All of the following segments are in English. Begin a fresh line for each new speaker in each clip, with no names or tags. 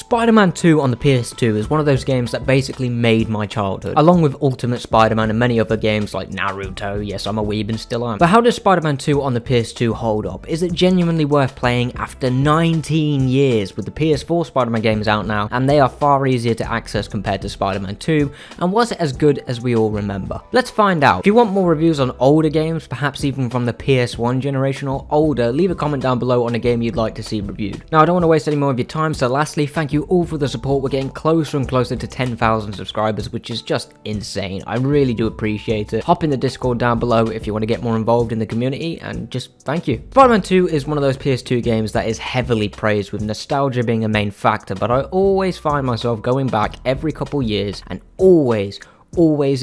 Spider-Man 2 on the PS2 is one of those games that basically made my childhood, along with Ultimate Spider-Man and many other games like Naruto. Yes, I'm a weeb and still am. But how does Spider-Man 2 on the PS2 hold up? Is it genuinely worth playing after 19 years with the PS4 Spider-Man games out now, and they are far easier to access compared to Spider-Man 2, and was it as good as we all remember? Let's find out. If you want more reviews on older games, perhaps even from the PS1 generation or older, leave a comment down below on a game you'd like to see reviewed. Now, I don't want to waste any more of your time, so lastly, thank you all for the support. We're getting closer and closer to 10,000 subscribers, which is just insane. I really do appreciate it. Hop in the Discord down below if you want to get more involved in the community, and just thank you. Spider-Man 2 is one of those PS2 games that is heavily praised, with nostalgia being a main factor, but I always find myself going back every couple years and always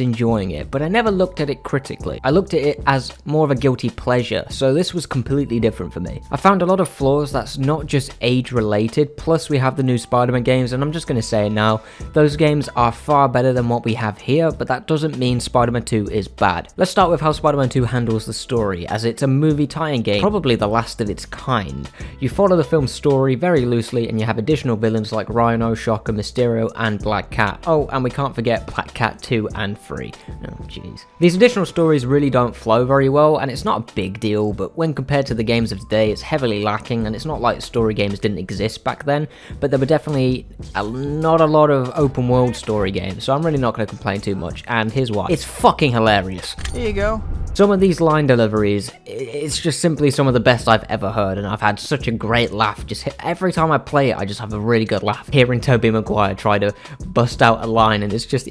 enjoying it, but I never looked at it critically. I looked at it as more of a guilty pleasure, so this was completely different for me. I found a lot of flaws that's not just age related, plus we have the new Spider-Man games, and I'm just going to say it now, those games are far better than what we have here, but that doesn't mean Spider-Man 2 is bad. Let's start with how Spider-Man 2 handles the story, as it's a movie tie-in game, probably the last of its kind. You follow the film's story very loosely, and you have additional villains like Rhino, Shocker, Mysterio, and Black Cat. Oh, and we can't forget Black Cat 2 and 3. Oh jeez. These additional stories really don't flow very well, and it's not a big deal, but when compared to the games of today, it's heavily lacking, and it's not like story games didn't exist back then, but there were definitely not a lot of open world story games, so I'm really not going to complain too much, and here's why. It's fucking hilarious.
Here you go.
Some of these line deliveries, it's just simply some of the best I've ever heard, and I've had such a great laugh. Just every time I play it, I just have a really good laugh. Hearing Tobey Maguire try to bust out a line, and it's just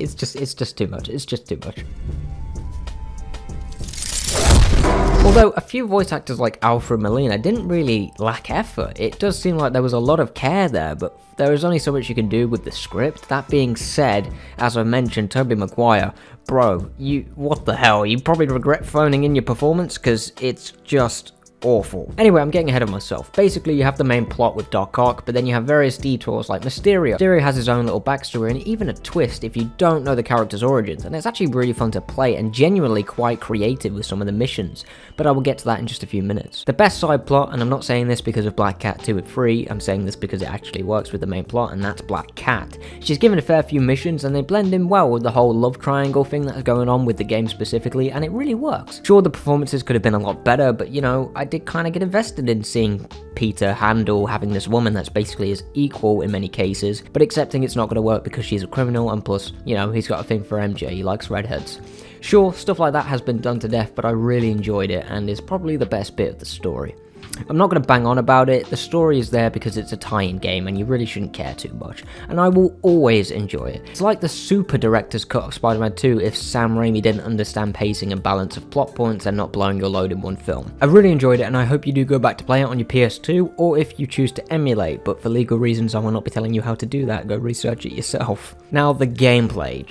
too much. It's just too much. Although a few voice actors like Alfred Molina didn't really lack effort, it does seem like there was a lot of care there, but there is only so much you can do with the script. That being said, as I mentioned, Tobey Maguire, bro, what the hell? You probably regret phoning in your performance, because it's just awful. Anyway, I'm getting ahead of myself. Basically, you have the main plot with Doc Ock, but then you have various detours like Mysterio. Mysterio has his own little backstory and even a twist if you don't know the character's origins, and it's actually really fun to play and genuinely quite creative with some of the missions, but I will get to that in just a few minutes. The best side plot, and I'm not saying this because of Black Cat 2 and 3, I'm saying this because it actually works with the main plot, and that's Black Cat. She's given a fair few missions and they blend in well with the whole love triangle thing that's going on with the game specifically, and it really works. Sure, the performances could have been a lot better, but you know, I did kind of get invested in seeing Peter handle having this woman that's basically his equal in many cases, but accepting it's not going to work because she's a criminal, and plus, you know, he's got a thing for MJ, he likes redheads. Sure, stuff like that has been done to death, but I really enjoyed it, and is probably the best bit of the story. I'm not going to bang on about it, the story is there because it's a tie-in game and you really shouldn't care too much, and I will always enjoy it. It's like the super director's cut of Spider-Man 2 if Sam Raimi didn't understand pacing and balance of plot points and not blowing your load in one film. I really enjoyed it, and I hope you do go back to play it on your PS2, or if you choose to emulate, but for legal reasons I will not be telling you how to do that, go research it yourself. Now the gameplay.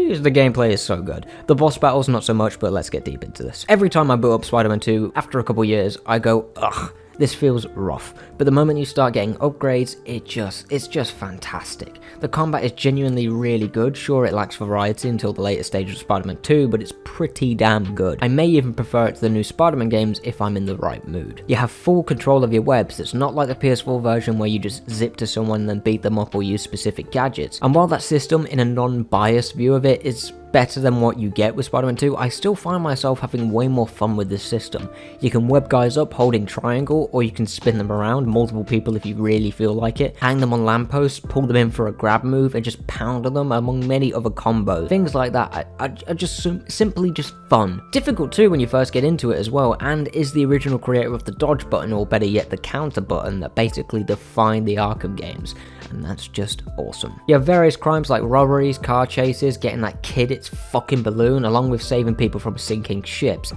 The gameplay is so good. The boss battles not so much, but let's get deep into this. Every time I boot up Spider-Man 2, after a couple years, I go, ugh, this feels rough. But the moment you start getting upgrades, it's just fantastic. The combat is genuinely really good. Sure, it lacks variety until the later stages of Spider-Man 2, but it's pretty damn good. I may even prefer it to the new Spider-Man games if I'm in the right mood. You have full control of your webs. It's not like the PS4 version where you just zip to someone and then beat them up or use specific gadgets. And while that system, in a non-biased view of it, is better than what you get with Spider-Man 2, I still find myself having way more fun with this system. You can web guys up holding triangle, or you can spin them around, multiple people if you really feel like it, hang them on lampposts, pull them in for a grab move, and just pound on them, among many other combos. Things like that are just simply just fun. Difficult too when you first get into it as well, and is the original creator of the dodge button, or better yet the counter button that basically defined the Arkham games, and that's just awesome. You have various crimes like robberies, car chases, getting that kid its fucking balloon, along with saving people from sinking ships.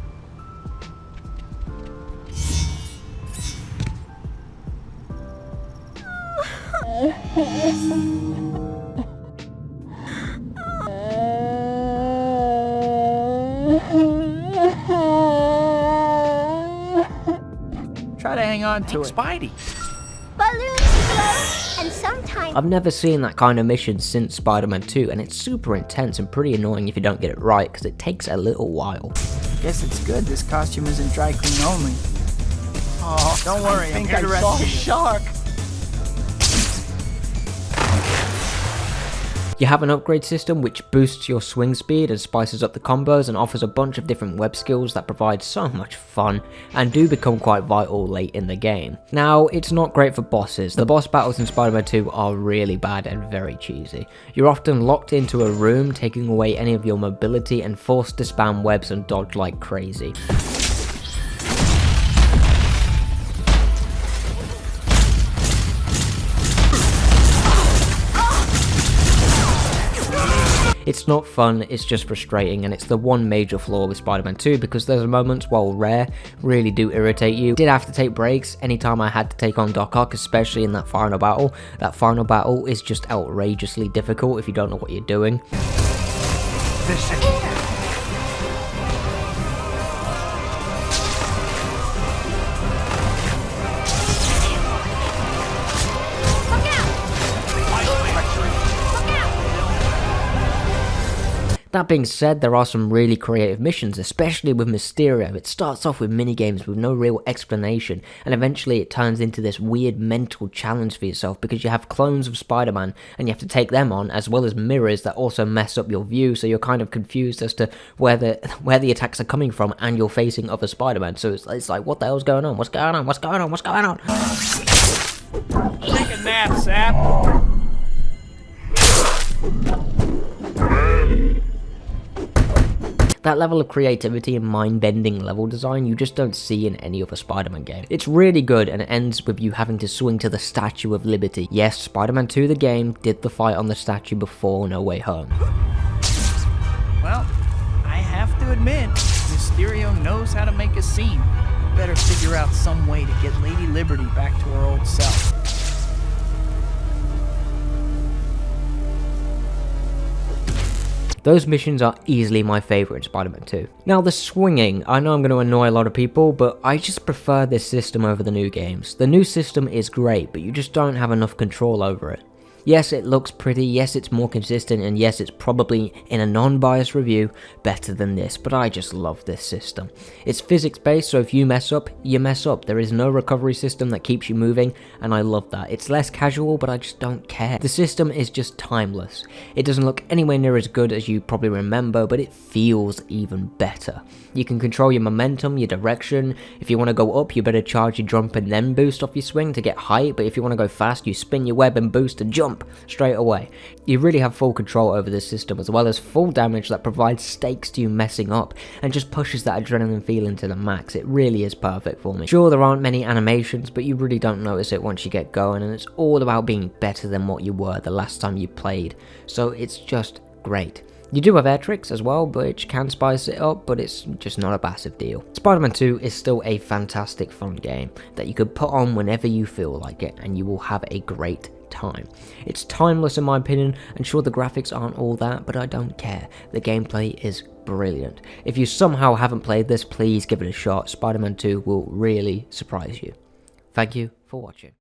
Try to hang on to it.
Spidey.
Balloons float, and sometimes
I've never seen that kind of mission since Spider-Man 2, and it's super intense and pretty annoying if you don't get it right, because it takes a little while.
Guess it's good this costume isn't dry clean only. Oh, don't worry, I'm here to rescue.
Shark.
You have an upgrade system which boosts your swing speed and spices up the combos and offers a bunch of different web skills that provide so much fun and do become quite vital late in the game. Now, it's not great for bosses. The boss battles in Spider-Man 2 are really bad and very cheesy. You're often locked into a room, taking away any of your mobility and forced to spam webs and dodge like crazy. It's not fun, it's just frustrating, and it's the one major flaw with Spider-Man 2 because those moments, while rare, really do irritate you. I did have to take breaks anytime I had to take on Doc Ock, especially in that final battle. That final battle is just outrageously difficult if you don't know what you're doing. That being said, there are some really creative missions, especially with Mysterio. It starts off with minigames with no real explanation, and eventually it turns into this weird mental challenge for yourself because you have clones of Spider-Man and you have to take them on, as well as mirrors that also mess up your view, so you're kind of confused as to where the attacks are coming from, and you're facing other Spider-Man. So it's like, what the hell's going on? What's going on? What's going on? What's going on?
Take a nap, Sap.
That level of creativity and mind-bending level design you just don't see in any other Spider-Man game. It's really good and it ends with you having to swing to the Statue of Liberty. Yes, Spider-Man 2 the game did the fight on the statue before No Way Home.
Well, I have to admit, Mysterio knows how to make a scene. Better figure out some way to get Lady Liberty back to her old self.
Those missions are easily my favourite in Spider-Man 2. Now the swinging, I know I'm going to annoy a lot of people, but I just prefer this system over the new games. The new system is great, but you just don't have enough control over it. Yes, it looks pretty, yes, it's more consistent, and yes, it's probably, in a non-biased review, better than this, but I just love this system. It's physics-based, so if you mess up, you mess up. There is no recovery system that keeps you moving, and I love that. It's less casual, but I just don't care. The system is just timeless. It doesn't look anywhere near as good as you probably remember, but it feels even better. You can control your momentum, your direction. If you want to go up, you better charge your jump and then boost off your swing to get height, but if you want to go fast, you spin your web and boost and jump straight away. You really have full control over this system, as well as full damage that provides stakes to you messing up and just pushes that adrenaline feeling to the max. It really is perfect for me. Sure, there aren't many animations, but you really don't notice it once you get going, and it's all about being better than what you were the last time you played, so it's just great. You do have air tricks as well, which can spice it up, but it's just not a massive deal. Spider-Man 2 is still a fantastic fun game that you could put on whenever you feel like it, and you will have a great time. It's timeless in my opinion, and sure, the graphics aren't all that, but I don't care. The gameplay is brilliant. If you somehow haven't played this, please give it a shot. Spider-Man 2 will really surprise you. Thank you for watching.